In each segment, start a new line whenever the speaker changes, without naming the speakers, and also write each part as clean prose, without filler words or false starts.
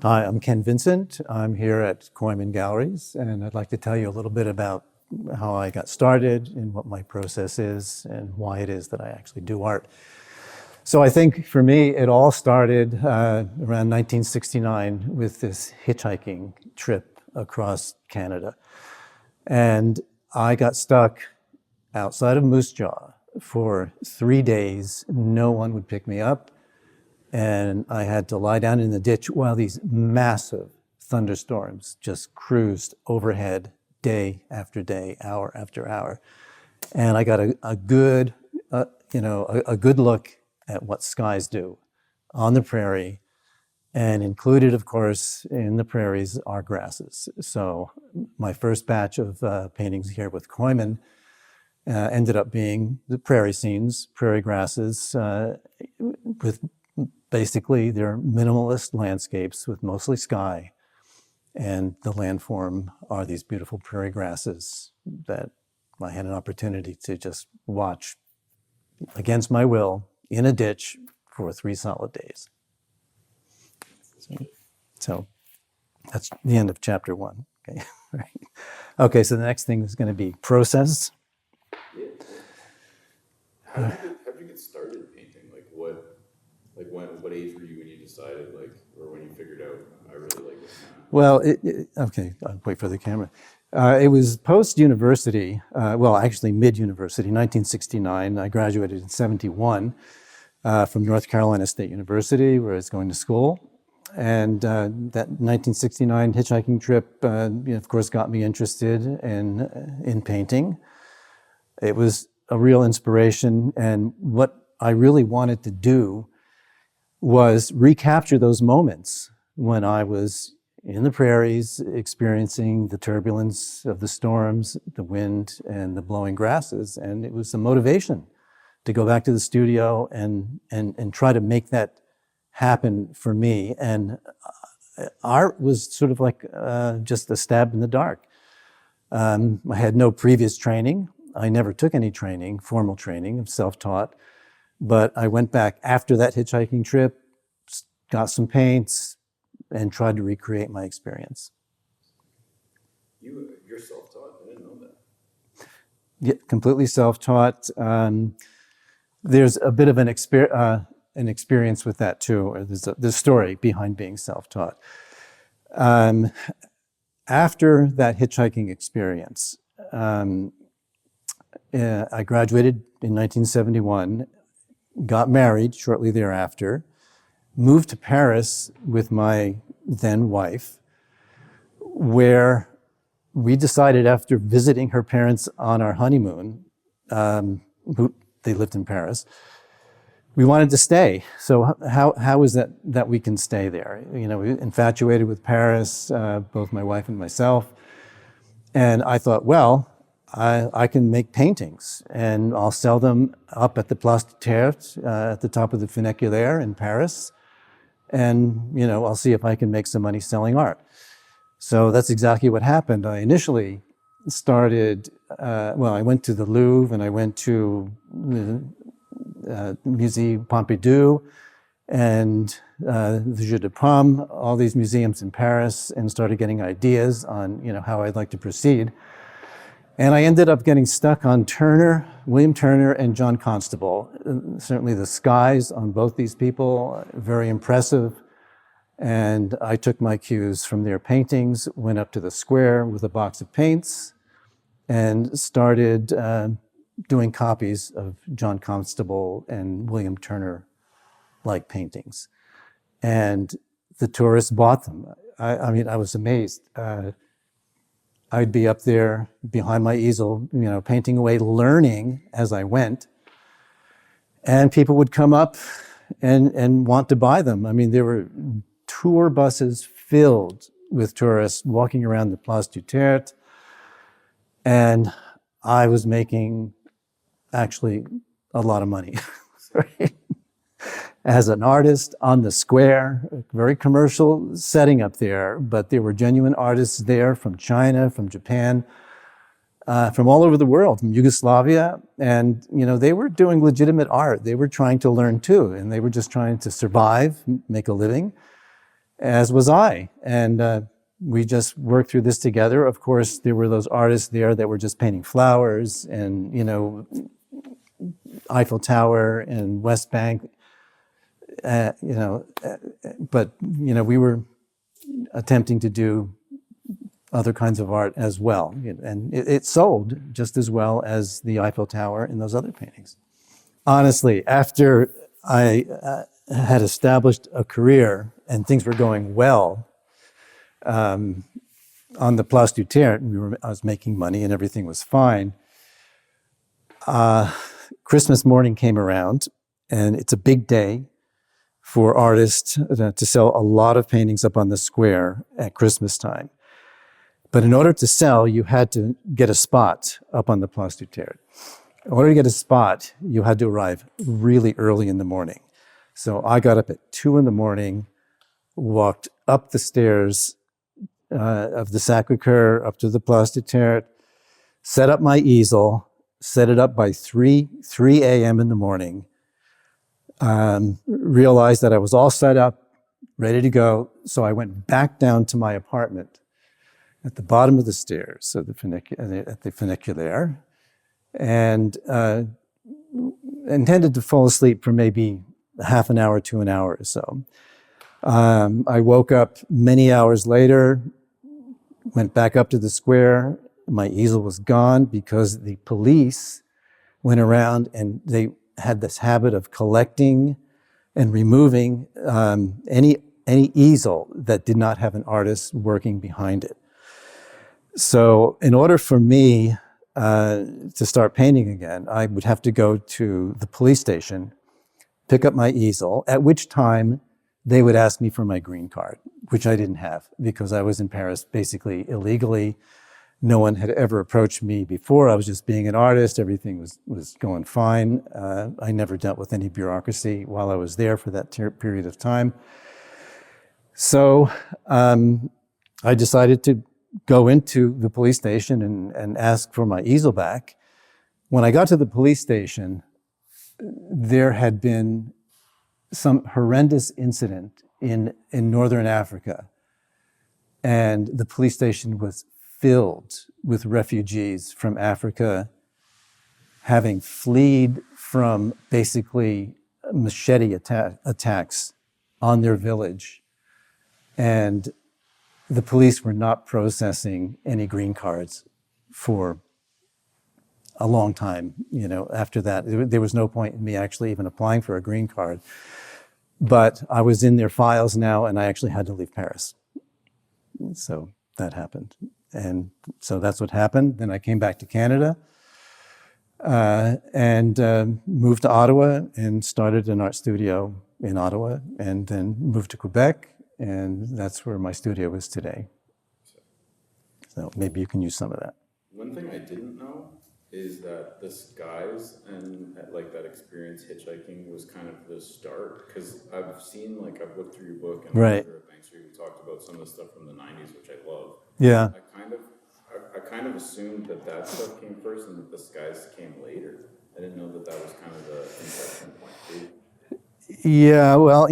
Hi, I'm Ken Vincent. I'm here at Koyman Galleries, and I'd like to tell you a little bit about how I got started and what my process is and why it is that I actually do art. So I think for me, it all started around 1969 with this hitchhiking trip across Canada. And I got stuck outside of Moose Jaw for 3 days. No one would pick me up. And I had to lie down in the ditch while these massive thunderstorms just cruised overhead day after day, hour after hour. And I got a good look at what skies do on the prairie. And included, of course, in the prairies are grasses. So my first batch of paintings here with Koyman ended up being the prairie scenes, prairie grasses, with basically they're minimalist landscapes with mostly sky. And the landform are these beautiful prairie grasses that I had an opportunity to just watch against my will in a ditch for 3 solid days. So that's the end of chapter 1. Okay, right. Okay, so the next thing is going to be process.
Yeah. How did you get started painting? What age were you when you decided, or when you figured out, I really like this?
Well, okay, I'll wait for the camera. It was post-university, actually mid-university, 1969. I graduated in 71 from North Carolina State University, where I was going to school. And that 1969 hitchhiking trip, of course, got me interested in painting. It was a real inspiration, and what I really wanted to do was recapture those moments when I was in the prairies, experiencing the turbulence of the storms, the wind, and the blowing grasses. And it was a motivation to go back to the studio and try to make that happen for me. And art was sort of like just a stab in the dark. I had no previous training. I never took any training, formal training. I'm self-taught. But I went back after that hitchhiking trip, got some paints, and tried to recreate my experience.
You're self-taught? I didn't know that.
Yeah, completely self-taught. There's a bit of an experience with that too. Or there's a story behind being self-taught. After that hitchhiking experience, I graduated in 1971, got married shortly thereafter, moved to Paris with my then wife, where we decided after visiting her parents on our honeymoon, they lived in Paris, we wanted to stay. So how is that we can stay there? We infatuated with Paris, both my wife and myself. And I thought, well, I can make paintings and I'll sell them up at the Place de Terre at the top of the Funiculaire in Paris. And, I'll see if I can make some money selling art. So that's exactly what happened. I initially started, I went to the Louvre and I went to the Musée Pompidou and the Jeu de Paume, all these museums in Paris, and started getting ideas on, how I'd like to proceed. And I ended up getting stuck on William Turner and John Constable. Certainly the skies on both these people, very impressive. And I took my cues from their paintings, went up to the square with a box of paints, and started doing copies of John Constable and William Turner-like paintings. And the tourists bought them. I was amazed. I'd be up there behind my easel, painting away, learning as I went. And people would come up and want to buy them. There were tour buses filled with tourists walking around the Place du Terre. And I was making actually a lot of money. As an artist on the square, a very commercial setting up there, but there were genuine artists there from China, from Japan, from all over the world, from Yugoslavia. And, they were doing legitimate art. They were trying to learn too, and they were just trying to survive, make a living. as was I. And we just worked through this together. Of course, there were those artists there that were just painting flowers and, Eiffel Tower and West Bank, but, we were attempting to do other kinds of art as well. And it sold just as well as the Eiffel Tower and those other paintings. Honestly, after I had established a career and things were going well, on the Place du Terre, I was making money and everything was fine. Christmas morning came around, and it's a big day for artists to sell a lot of paintings up on the square at Christmas time. But in order to sell, you had to get a spot up on the Place du Terre. In order to get a spot, you had to arrive really early in the morning. So I got up at 2 a.m, walked up the stairs of the Sacré-Cœur up to the Place du Terre, set up my easel, set it up by 3 a.m. in the morning, realized that I was all set up, ready to go. So I went back down to my apartment at the bottom of the stairs at the funicular, and intended to fall asleep for maybe half an hour to an hour or so. I woke up many hours later, went back up to the square. My easel was gone because the police went around and they had this habit of collecting and removing any easel that did not have an artist working behind it. So in order for me to start painting again, I would have to go to the police station, pick up my easel, at which time they would ask me for my green card, which I didn't have because I was in Paris basically illegally. No one had ever approached me before. I was just being an artist. Everything was going fine. I never dealt with any bureaucracy while I was there for that period of time. So I decided to go into the police station and ask for my easel back. When I got to the police station, there had been some horrendous incident in northern Africa, and the police station was filled with refugees from Africa having fled from basically machete attacks on their village. And the police were not processing any green cards for a long time. After that, there was no point in me actually even applying for a green card. But I was in their files now, and I actually had to leave Paris. So that happened. And so that's what happened. Then I came back to Canada and moved to Ottawa and started an art studio in Ottawa, and then moved to Quebec, and that's where my studio is today. So maybe you can use some of that.
One thing I didn't know is that the skies and like that experience hitchhiking was kind of the start, because I've looked through your book and
right.
Thanks for you talked about some of the stuff from the 90s, which I love.
Yeah.
I kind of assumed that stuff came first and that the skies came later. I didn't know that was kind of the inflection point too.
Yeah, well,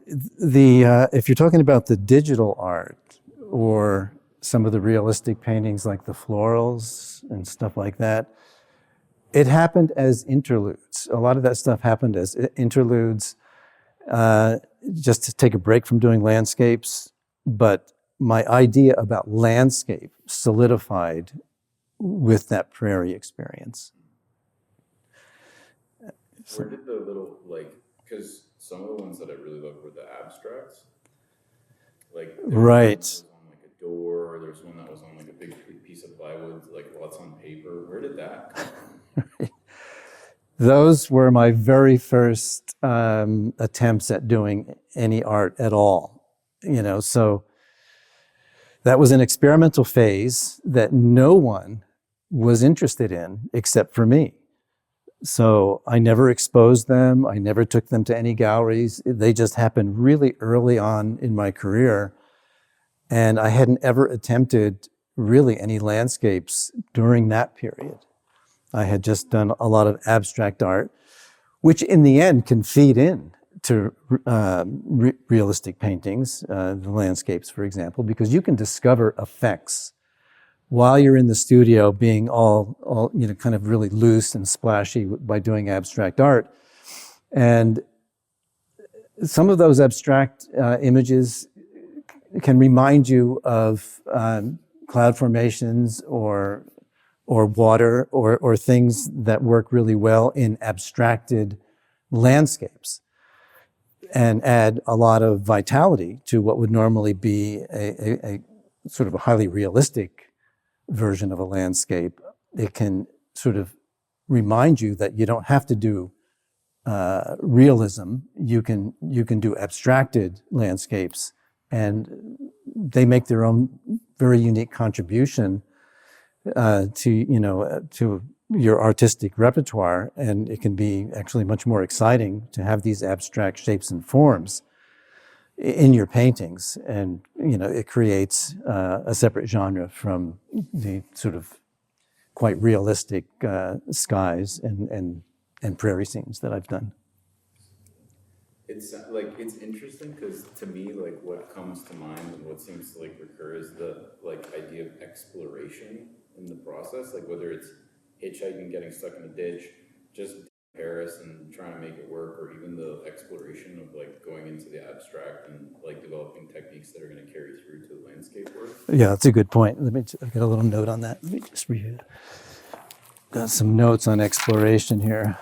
if you're talking about the digital art or some of the realistic paintings like the florals and stuff like that, it happened as interludes. A lot of that stuff happened as interludes, just to take a break from doing landscapes. But my idea about landscape solidified with that prairie experience.
Where did the little, because some of the ones that I really loved were the abstracts.
Right.
On a door, or there's one that was on a big piece of plywood, lots on paper. Where did that come from?
Those were my very first attempts at doing any art at all. So that was an experimental phase that no one was interested in except for me. So I never exposed them. I never took them to any galleries. They just happened really early on in my career. And I hadn't ever attempted really any landscapes during that period. I had just done a lot of abstract art, which in the end can feed in realistic paintings, the landscapes, for example, because you can discover effects while you're in the studio being all kind of really loose and splashy by doing abstract art. And some of those abstract images can remind you of cloud formations or water or things that work really well in abstracted landscapes and add a lot of vitality to what would normally be a sort of a highly realistic version of a landscape. It can sort of remind you that you don't have to do realism. You can do abstracted landscapes, and they make their own very unique contribution to your artistic repertoire, and it can be actually much more exciting to have these abstract shapes and forms in your paintings, and it creates a separate genre from the sort of quite realistic skies and prairie scenes that I've done.
It's interesting because to me, like, what comes to mind and what seems to like recur is the idea of exploration in the process, like whether it's hitchhiking, getting stuck in a ditch, just Paris and trying to make it work, or even the exploration of like going into the abstract and like developing techniques that are going to carry through to the landscape work.
Yeah, that's a good point. I got a little note on that. Let me just read it. Got some notes on exploration here.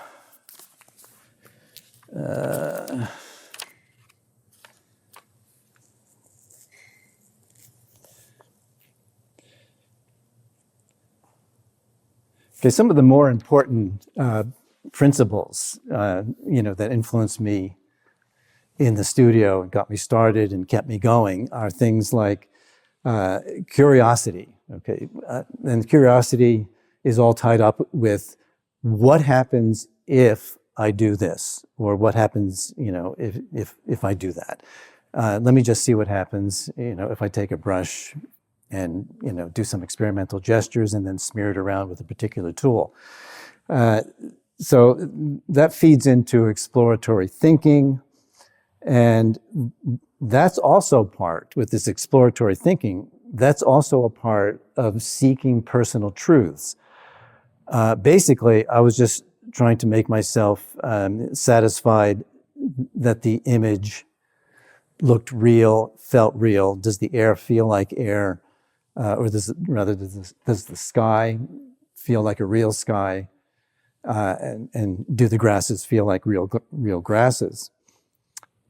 Okay, some of the more important principles, that influenced me in the studio and got me started and kept me going are things like curiosity. Okay, and curiosity is all tied up with what happens if I do this, or what happens, if I do that. Let me just see what happens, if I take a brush and, do some experimental gestures and then smear it around with a particular tool. So that feeds into exploratory thinking. And that's also part, with this exploratory thinking, that's also a part of seeking personal truths. Basically, I was just trying to make myself satisfied that the image looked real, felt real. Does the air feel like air? Or does the sky feel like a real sky? And do the grasses feel like real grasses?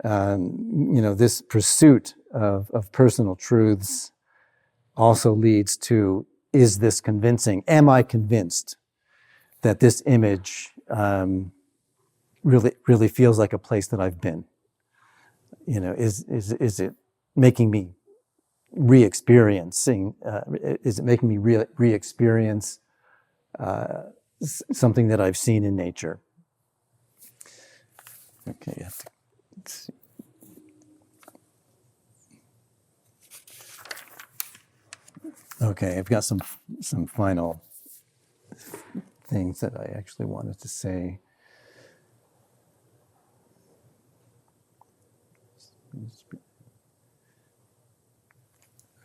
This pursuit of personal truths also leads to, is this convincing? Am I convinced that this image really feels like a place that I've been? Is it making me re-experiencing? Is it making me re-experience something that I've seen in nature? Okay, you have to, let's see. Okay, I've got some final things that I actually wanted to say.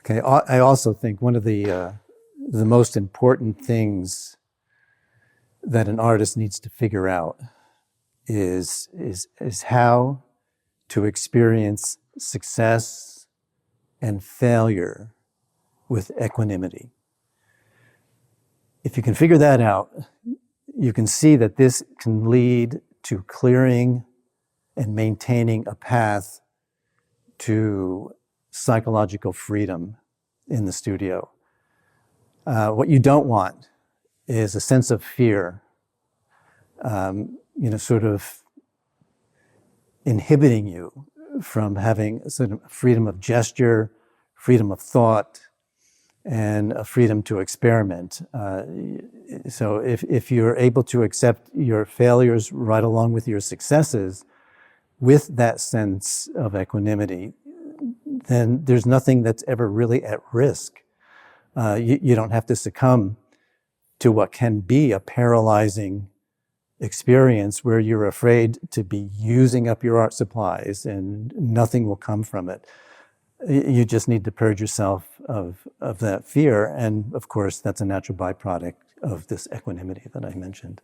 Okay, I also think one of the most important things that an artist needs to figure out is how to experience success and failure with equanimity. If you can figure that out, you can see that this can lead to clearing and maintaining a path to psychological freedom in the studio. What you don't want is a sense of fear, sort of inhibiting you from having sort of freedom of gesture, freedom of thought, and a freedom to experiment. So if you're able to accept your failures right along with your successes, with that sense of equanimity, then there's nothing that's ever really at risk. You don't have to succumb to what can be a paralyzing experience where you're afraid to be using up your art supplies and nothing will come from it. You just need to purge yourself of that fear. And of course, that's a natural byproduct of this equanimity that I mentioned.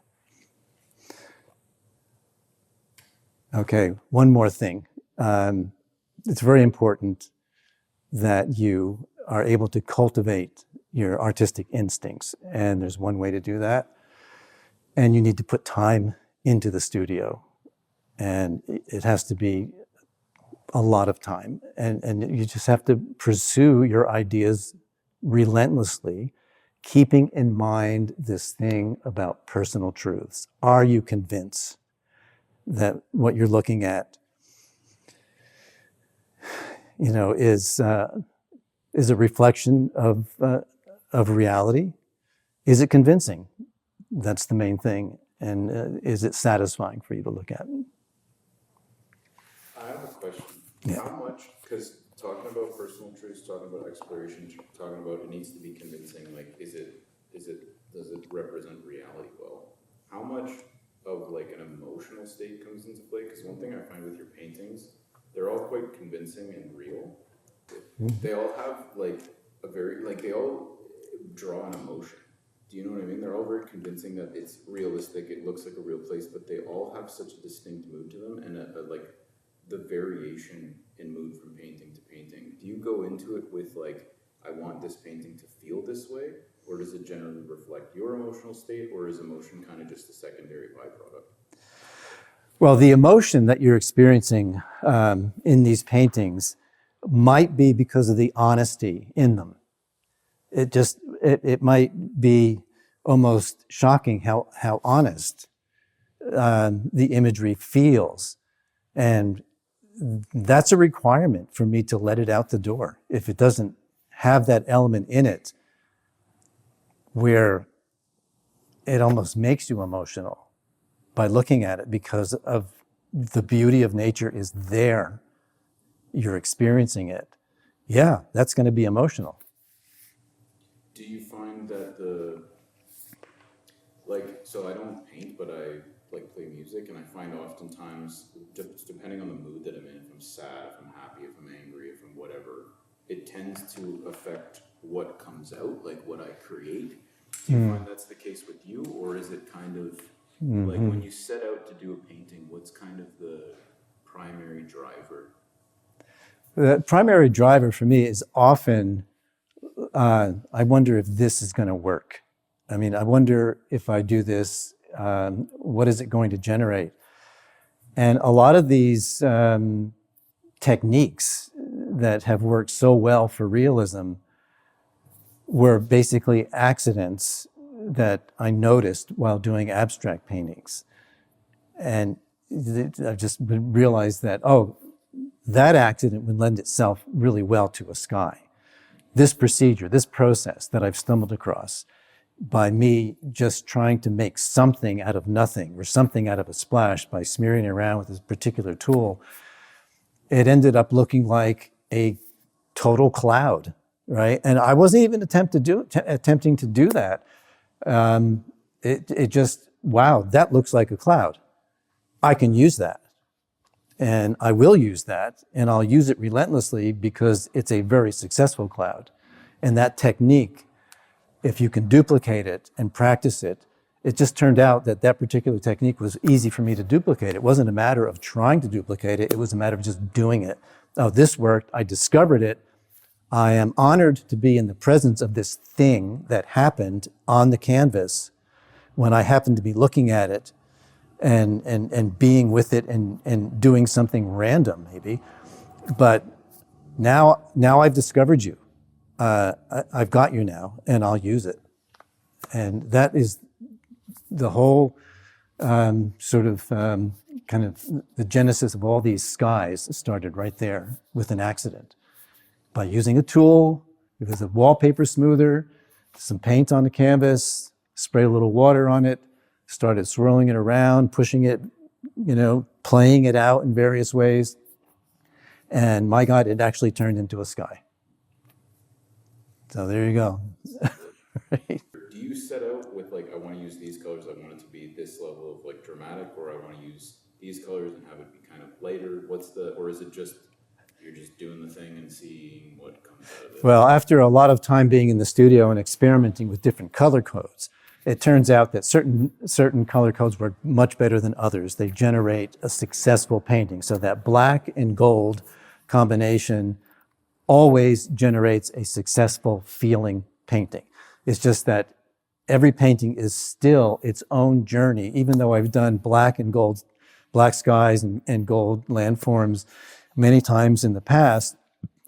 Okay, one more thing. It's very important that you are able to cultivate your artistic instincts. And there's one way to do that. And you need to put time into the studio. And it has to be a lot of time. And you just have to pursue your ideas relentlessly, keeping in mind this thing about personal truths. Are you convinced that what you're looking at, is a reflection of reality? Is it convincing? That's the main thing. And is it satisfying for you to look at?
I have a question.
Yeah.
How much, because talking about personal truths, talking about exploration, talking about it needs to be convincing, like, does it represent reality well? How much of like an emotional state comes into play? Because one thing I find with your paintings, they're all quite convincing and real. They all have like they all draw an emotion. Do you know what I mean? They're all very convincing that it's realistic, it looks like a real place, but they all have such a distinct mood to them and like the variation in mood from painting to painting. Do you go into it with like, I want this painting to feel this way? Or does it generally reflect your emotional state, or is emotion kind of just a secondary byproduct?
Well, the emotion that you're experiencing in these paintings might be because of the honesty in them. It might be almost shocking how honest the imagery feels. And that's a requirement for me to let it out the door. If it doesn't have that element in it where it almost makes you emotional by looking at it because of the beauty of nature is there, you're experiencing it. Yeah, that's going to be emotional.
Do you find that so I don't paint, but I like play music, and I find oftentimes, depending on the mood that I'm in, if I'm sad, if I'm happy, if I'm angry, if I'm whatever, it tends to affect what comes out, like what I create. Do you find that's the case with you, or is it kind of like when you set out to do a painting, what's kind of the primary driver?
The primary driver for me is often, I wonder if this is going to work. I mean, I wonder if I do this, what is it going to generate? And a lot of these techniques that have worked so well for realism were basically accidents that I noticed while doing abstract paintings. And I just realized that, that accident would lend itself really well to a sky. This procedure, this process that I've stumbled across by me just trying to make something out of nothing or something out of a splash by smearing it around with this particular tool, it ended up looking like a total cloud, right? And I wasn't even attempting to do that. It just, wow, that looks like a cloud. I can use that. And I will use that, and I'll use it relentlessly because it's a very successful cloud. And that technique, if you can duplicate it and practice it, it just turned out that that particular technique was easy for me to duplicate. It wasn't a matter of trying to duplicate it. It was a matter of just doing it. Oh, this worked. I discovered it. I am honored to be in the presence of this thing that happened on the canvas when I happened to be looking at it and being with it and doing something random maybe. But now I've discovered you. I've got you now, and I'll use it. And that is the whole kind of the genesis of all these skies started right there with an accident. By using a tool, it was a wallpaper smoother, some paint on the canvas, spray a little water on it, started swirling it around, pushing it, playing it out in various ways. And my God, it actually turned into a sky. So there you go. Right.
Do you set out with like, I want to use these colors, I want it to be this level of like dramatic, or I want to use these colors and have it be kind of lighter? Or is it just, you're just doing the thing and seeing what comes out of it?
Well, after a lot of time being in the studio and experimenting with different color codes, it turns out that certain color codes work much better than others. They generate a successful painting. So that black and gold combination always generates a successful feeling painting. It's just that every painting is still its own journey. Even though I've done black and gold, black skies and gold landforms many times in the past,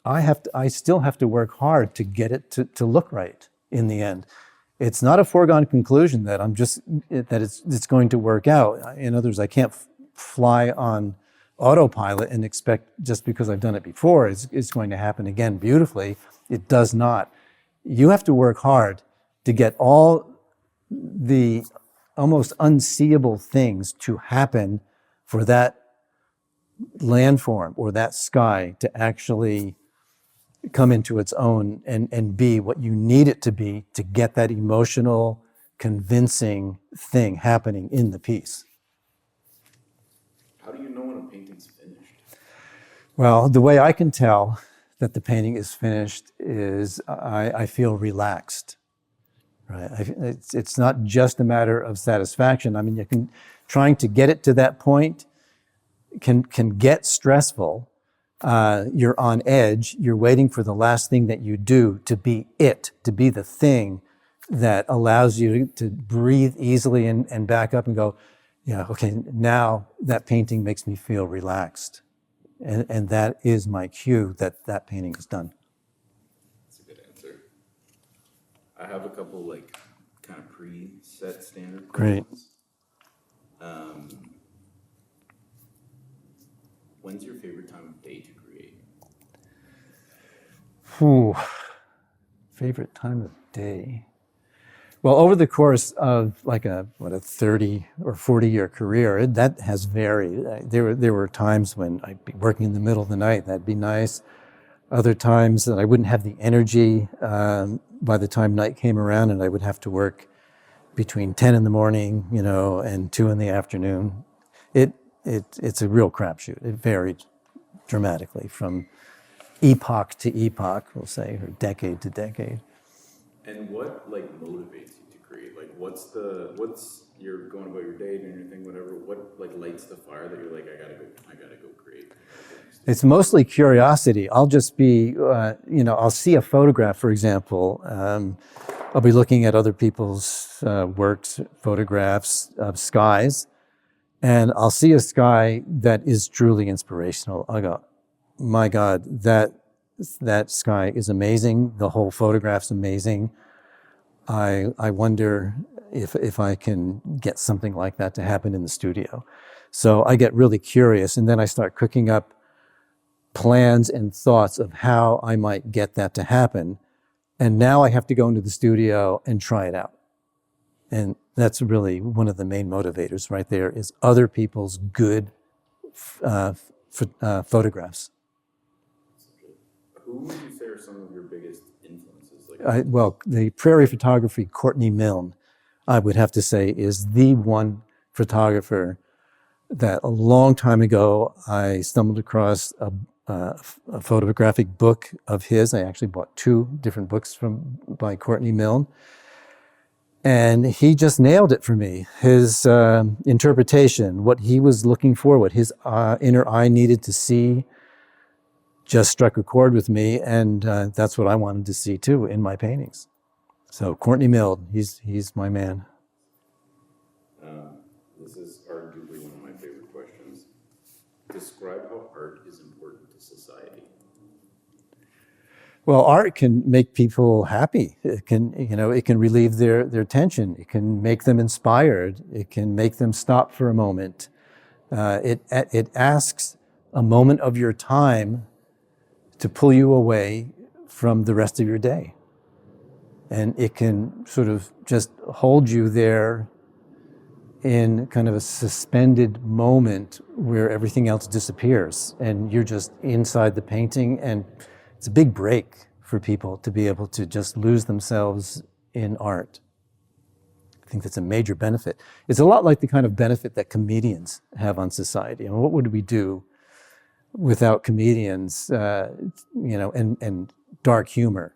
I still have to work hard to get it to look right in the end. It's not a foregone conclusion that it's going to work out. In other words, I can't fly on autopilot and expect just because I've done it before, it's going to happen again beautifully. It does not. You have to work hard to get all the almost unseeable things to happen for that landform or that sky to actually come into its own and be what you need it to be to get that emotional, convincing thing happening in the piece.
How do you know when a painting's finished?
Well, the way I can tell that the painting is finished is I feel relaxed. Right? It's not just a matter of satisfaction. I mean, trying to get it to that point can get stressful. You're on edge. You're waiting for the last thing that you do to be the thing that allows you to breathe easily and back up and go, yeah, okay, now that painting makes me feel relaxed. And that is my cue that painting is done.
That's a good answer. I have a couple like kind of preset standard questions.
Great.
When's your favorite time of day to create?
Favorite time of day. Well, over the course of like a 30 or 40 year career, that has varied. There were times when I'd be working in the middle of the night. That'd be nice. Other times that I wouldn't have the energy by the time night came around, and I would have to work between 10 in the morning, and 2 in the afternoon. It's a real crapshoot. It varied dramatically from epoch to epoch, we'll say, or decade to decade.
And what like motivates you to create? Like what's you're going about your day, doing your thing, whatever, what like lights the fire that you're like, I gotta go create?
It's mostly curiosity. I'll just be, I'll see a photograph, for example. I'll be looking at other people's works, photographs of skies, and I'll see a sky that is truly inspirational. I'll go, my God, that sky is amazing. The whole photograph's amazing. I wonder if I can get something like that to happen in the studio. So I get really curious, and then I start cooking up plans and thoughts of how I might get that to happen. And now I have to go into the studio and try it out. And that's really one of the main motivators right there, is other people's good photographs.
Who would you say are some of your biggest influences?
The prairie photography, Courtney Milne, I would have to say, is the one photographer that a long time ago I stumbled across a photographic book of his. I actually bought 2 different books by Courtney Milne. And he just nailed it for me. His interpretation, what he was looking for, what his inner eye needed to see, just struck a chord with me, and that's what I wanted to see too in my paintings. So Courtney Milne, he's my man.
This is arguably one of my favorite questions. Describe how art is important to society.
Well, art can make people happy. It can relieve their tension. It can make them inspired. It can make them stop for a moment. It asks a moment of your time to pull you away from the rest of your day. And it can sort of just hold you there in kind of a suspended moment where everything else disappears and you're just inside the painting. And it's a big break for people to be able to just lose themselves in art. think that's a major benefit. It's a lot like the kind of benefit that comedians have on society. I mean, what would we do without comedians, and dark humor,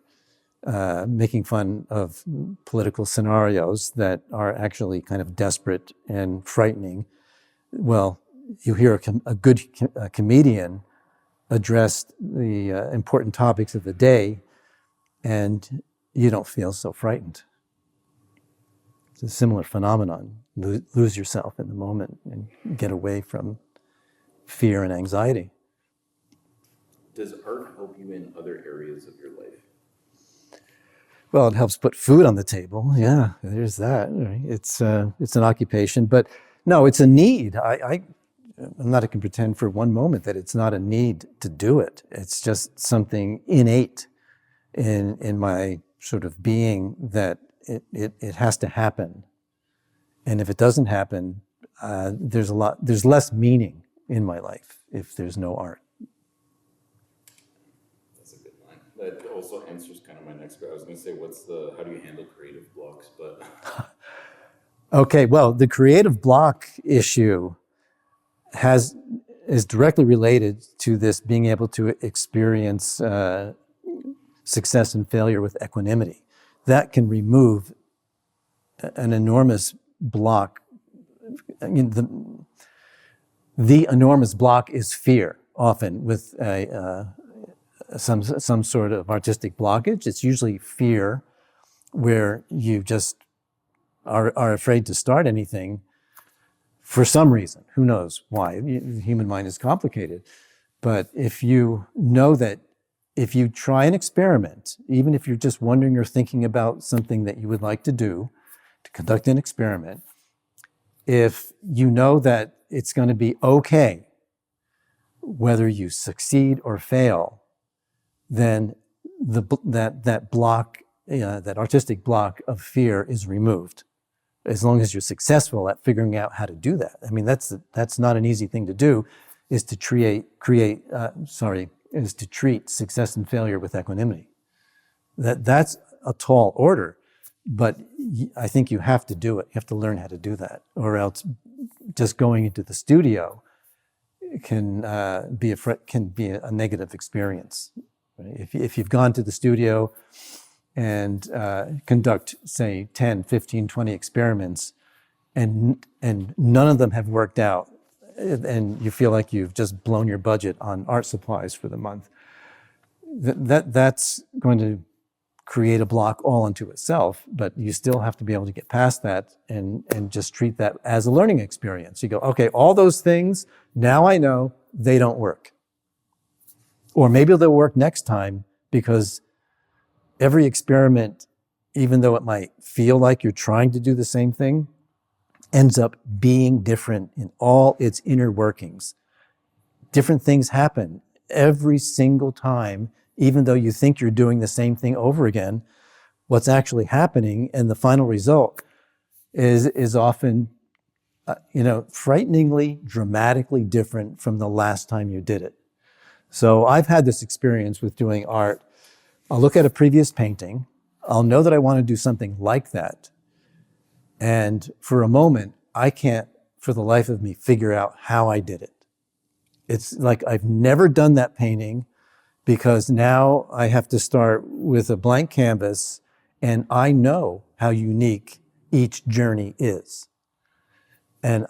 making fun of political scenarios that are actually kind of desperate and frightening? Well, you hear a good comedian address the important topics of the day, and you don't feel so frightened. It's a similar phenomenon. Lose yourself in the moment and get away from fear and anxiety.
Does art help you in other areas of your life?
Well, it helps put food on the table. Yeah, there's that. Right? It's an occupation, but no, it's a need. I'm not going to pretend for one moment that it's not a need to do it. It's just something innate in my sort of being that it has to happen. And if it doesn't happen, there's less meaning in my life if there's no art.
That's a good line. That also answers kind of my next question. I was going to say, how do you handle creative blocks? But
Okay, well, the creative block issue is directly related to this being able to experience success and failure with equanimity. That can remove an enormous block. I mean, the enormous block is fear, often with some sort of artistic blockage. It's usually fear where you just are afraid to start anything for some reason. Who knows why? The human mind is complicated. But if you know that if you try an experiment, even if you're just wondering or thinking about something that you would like to do, to conduct an experiment, if you know that it's going to be okay whether you succeed or fail, then that block, that artistic block of fear is removed. As long as you're successful at figuring out how to do that. I mean, that's not an easy thing to do, is to treat success and failure with equanimity. That's a tall order, but I think you have to do it. You have to learn how to do that, or else just going into the studio can be a negative experience. Right? If you've gone to the studio and conduct, say, 10, 15, 20 experiments, and none of them have worked out, and you feel like you've just blown your budget on art supplies for the month, that's going to create a block all unto itself, but you still have to be able to get past that and just treat that as a learning experience. You go, okay, all those things, now I know they don't work. Or maybe they'll work next time, because every experiment, even though it might feel like you're trying to do the same thing, ends up being different in all its inner workings. Different things happen every single time, even though you think you're doing the same thing over again. What's actually happening and the final result is often, frighteningly, dramatically different from the last time you did it. So I've had this experience with doing art. I'll look at a previous painting. I'll know that I want to do something like that. And for a moment, I can't, for the life of me, figure out how I did it. It's like I've never done that painting, because now I have to start with a blank canvas, and I know how unique each journey is. And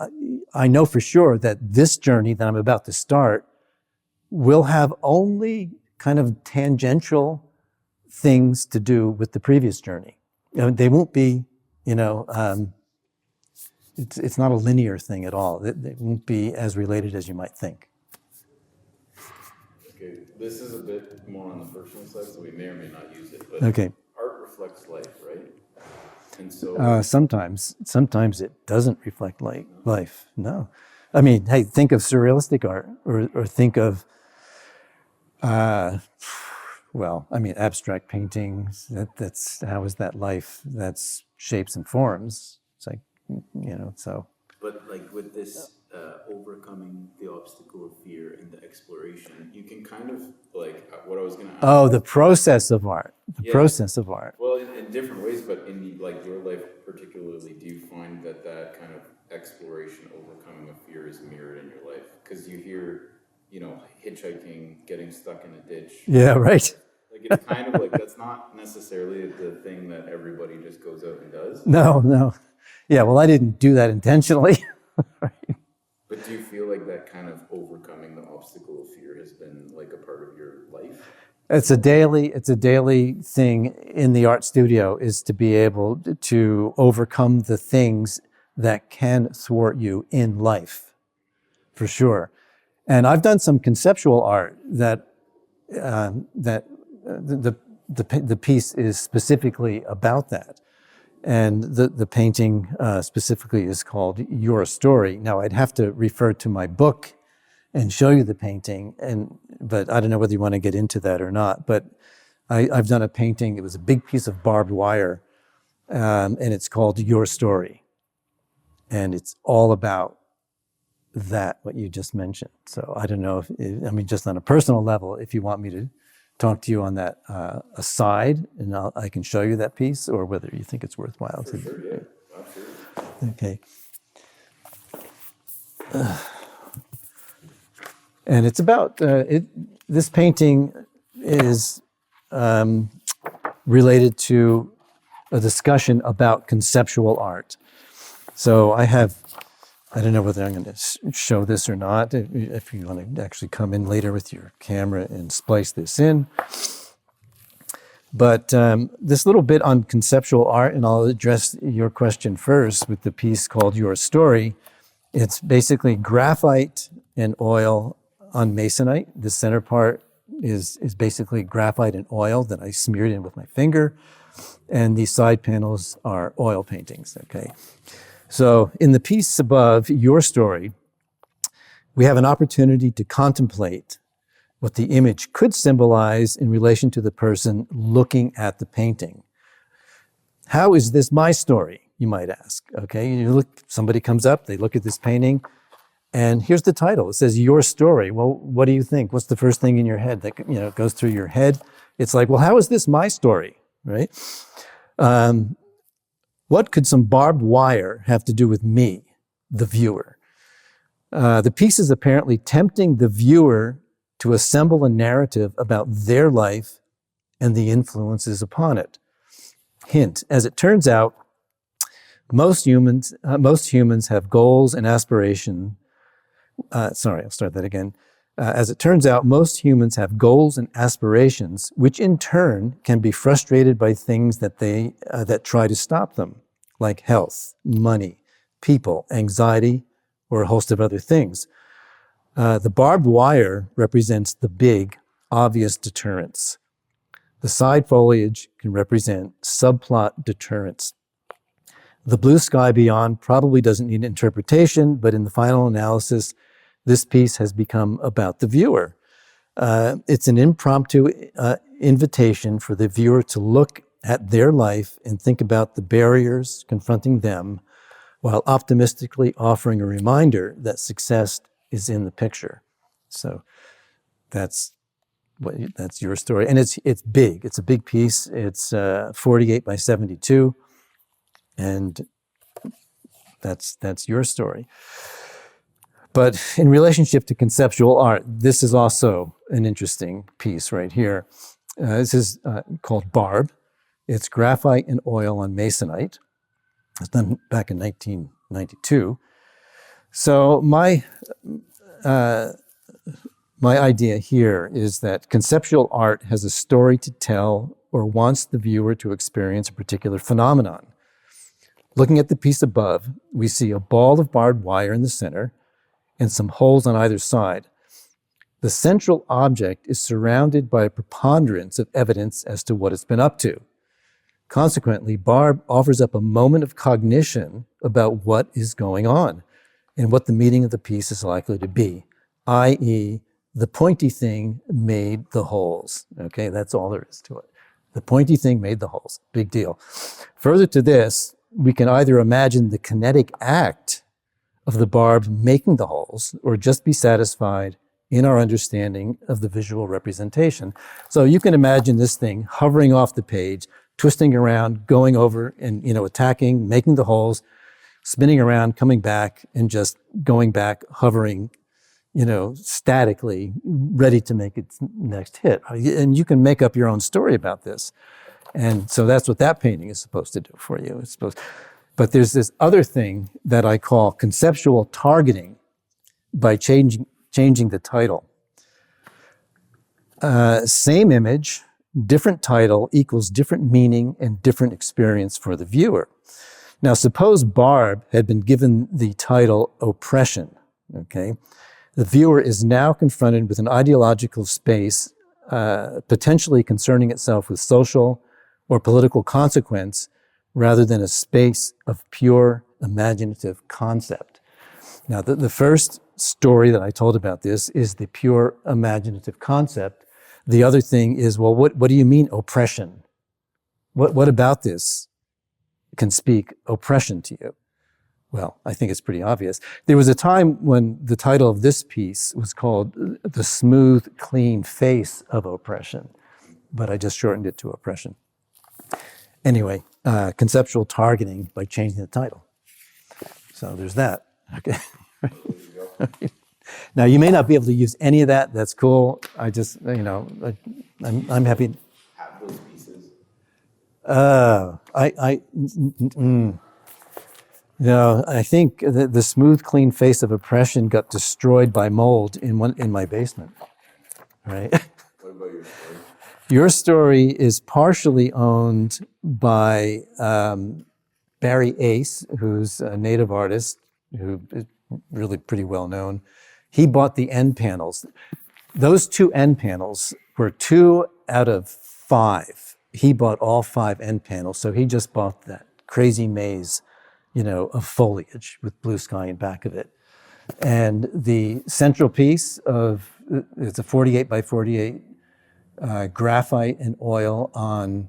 I know for sure that this journey that I'm about to start will have only kind of tangential things to do with the previous journey. They won't be, it's not a linear thing at all. It won't be as related as you might think.
Okay, this is a bit more on the personal side, so we may or may not use it, but
okay.
Art reflects life, right? And so
sometimes it doesn't reflect life. No. I mean, hey, think of surrealistic art, or think of, abstract paintings. That's how is that life? That's shapes and forms. It's like, so.
But like with this overcoming the obstacle of fear and the exploration, you can kind of like what I was going to ask.
Oh, the process of art. The
Yeah.
process of art.
Well, in different ways, but in like your life particularly, do you find that that kind of exploration, overcoming of fear is mirrored in your life? Because you hear, hitchhiking, getting stuck in a ditch.
Yeah, right.
Like it's kind of like that's not necessarily the thing that everybody just goes out and does.
No. Yeah, well, I didn't do that intentionally.
But do you feel like that kind of overcoming the obstacle of fear has been like a part of your life?
It's a daily thing in the art studio, is to be able to overcome the things that can thwart you in life, for sure. And I've done some conceptual art that the piece is specifically about that. And the painting specifically is called Your Story. Now, I'd have to refer to my book and show you the painting, but I don't know whether you want to get into that or not. But I've done a painting. It was a big piece of barbed wire, and it's called Your Story. And it's all about that, what you just mentioned. So I don't know just on a personal level, if you want me to talk to you on that aside, and I can show you that piece, or whether you think it's worthwhile.
For sure, yeah. Absolutely.
Okay. And it's about, this painting is related to a discussion about conceptual art. So I don't know whether I'm going to show this or not, if you want to actually come in later with your camera and splice this in. But this little bit on conceptual art, and I'll address your question first with the piece called Your Story. It's basically graphite and oil on masonite. The center part is basically graphite and oil that I smeared in with my finger. And these side panels are oil paintings, okay? So in the piece above, Your Story, we have an opportunity to contemplate what the image could symbolize in relation to the person looking at the painting. How is this my story, you might ask? Okay, somebody comes up, they look at this painting, and here's the title. It says Your Story. Well, what do you think? What's the first thing in your head that goes through your head? It's like, well, how is this my story, right? What could some barbed wire have to do with me, the viewer? The piece is apparently tempting the viewer to assemble a narrative about their life and the influences upon it. Hint, as it turns out, most humans have goals and aspirations. I'll start that again. As it turns out, most humans have goals and aspirations, which in turn can be frustrated by things that try to stop them, like health, money, people, anxiety, or a host of other things. The barbed wire represents the big, obvious deterrents. The side foliage can represent subplot deterrents. The blue sky beyond probably doesn't need interpretation, but in the final analysis, this piece has become about the viewer. It's an impromptu invitation for the viewer to look at their life and think about the barriers confronting them, while optimistically offering a reminder that success is in the picture. So that's Your Story. And it's big. It's a big piece. It's 48 by 72. And that's Your Story. But in relationship to conceptual art, this is also an interesting piece right here. This is called Barb. It's graphite and oil on masonite. It's done back in 1992. So my idea here is that conceptual art has a story to tell or wants the viewer to experience a particular phenomenon. Looking at the piece above, we see a ball of barbed wire in the center and some holes on either side. The central object is surrounded by a preponderance of evidence as to what it's been up to. Consequently, Barb offers up a moment of cognition about what is going on and what the meaning of the piece is likely to be, i.e., the pointy thing made the holes. Okay, that's all there is to it. The pointy thing made the holes. Big deal. Further to this, we can either imagine the kinetic act of the barb making the holes, or just be satisfied in our understanding of the visual representation? So you can imagine this thing hovering off the page, twisting around, going over and, attacking, making the holes, spinning around, coming back, and just going back, hovering, statically, ready to make its next hit. And you can make up your own story about this. And so that's what that painting is supposed to do for you. But there's this other thing that I call conceptual targeting by changing the title. Same image, different title equals different meaning and different experience for the viewer. Now, suppose Barb had been given the title Oppression, okay? The viewer is now confronted with an ideological space potentially concerning itself with social or political consequence rather than a space of pure imaginative concept. Now, the first story that I told about this is the pure imaginative concept. The other thing is, well, what do you mean oppression? What about this can speak oppression to you? Well, I think it's pretty obvious. There was a time when the title of this piece was called The Smooth, Clean Face of Oppression, but I just shortened it to oppression. Anyway, conceptual targeting by changing the title. So there's that. Okay. Now, you may not be able to use any of that. That's cool. I just, I'm happy.
Have those pieces.
I think the smooth, clean face of oppression got destroyed by mold in my basement. Right.
What about your story?
Your story is partially owned by Barry Ace, who's a native artist who is really pretty well known. He bought the end panels. Those 2 end panels were 2 out of 5. He bought all 5 end panels, so he just bought that crazy maze, of foliage with blue sky in back of it. And the central piece it's a 48 by 48 graphite and oil on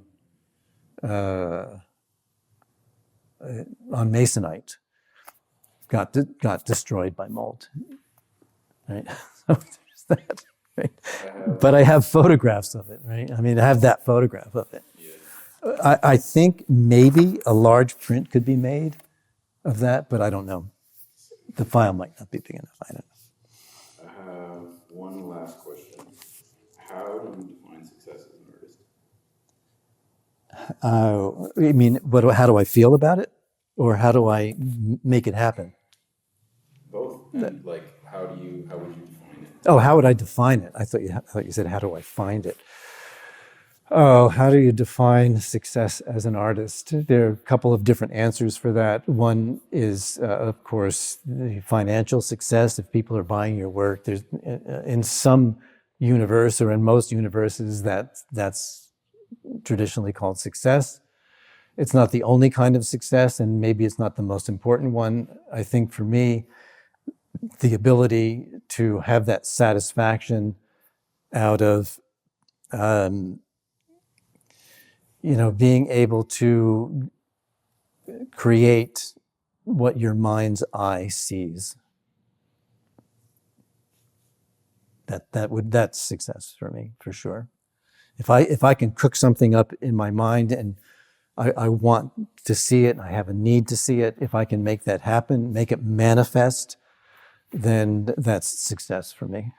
masonite got destroyed by mold. Right? So there's that. Right? But I have photographs of it. Right? I mean, I have that photograph of it. Yeah. I think maybe a large print could be made of that, but I don't know. The file might not be big enough. I don't know.
I have one last question. How do you define success as an artist?
You mean, how do I feel about it? Or how do I make it happen?
Both. And how would you define it?
Oh, how would I define it? I thought you said, how do I find it? Oh, how do you define success as an artist? There are a couple of different answers for that. One is, of course, the financial success. If people are buying your work, there's in some universe or in most universes that's traditionally called success. It's not the only kind of success, and maybe it's not the most important one. I think for me, the ability to have that satisfaction out of being able to create what your mind's eye sees. That's success for me, for sure. If I can cook something up in my mind and I want to see it, and I have a need to see it, if I can make that happen, make it manifest, then that's success for me.